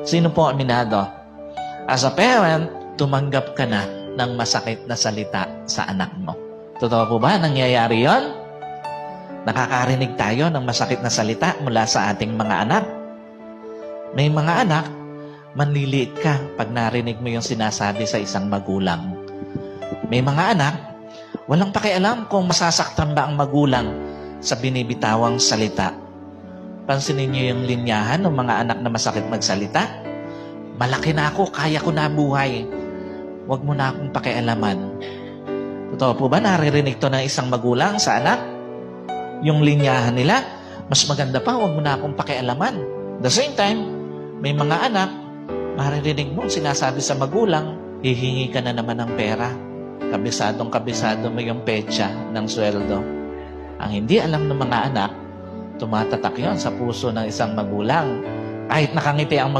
Sino po aminado? As a parent, tumanggap ka na ng masakit na salita sa anak mo. Totoo po ba? Nangyayari yon? Nakakarinig tayo ng masakit na salita mula sa ating mga anak. May mga anak, manliliit ka pag narinig mo yung sinasabi sa isang magulang. May mga anak, walang pakialam kung masasaktan ba ang magulang sa binibitawang salita. Pansinin niyo yung linyahan ng mga anak na masakit magsalita. Malaki na ako, kaya ko na buhay. Huwag mo na akong pakialaman. Totoo po ba naririnig to ng isang magulang sa anak? Yung linyahan nila, mas maganda pa, huwag mo na akong pakialaman. The same time, may mga anak, maririnig mo sinasabi sa magulang, hihingi ka na naman ng pera. Kabisadong-kabisado mo yung petsa ng sweldo. Ang hindi alam ng mga anak, tumatatak yon sa puso ng isang magulang. Kahit nakangiti ang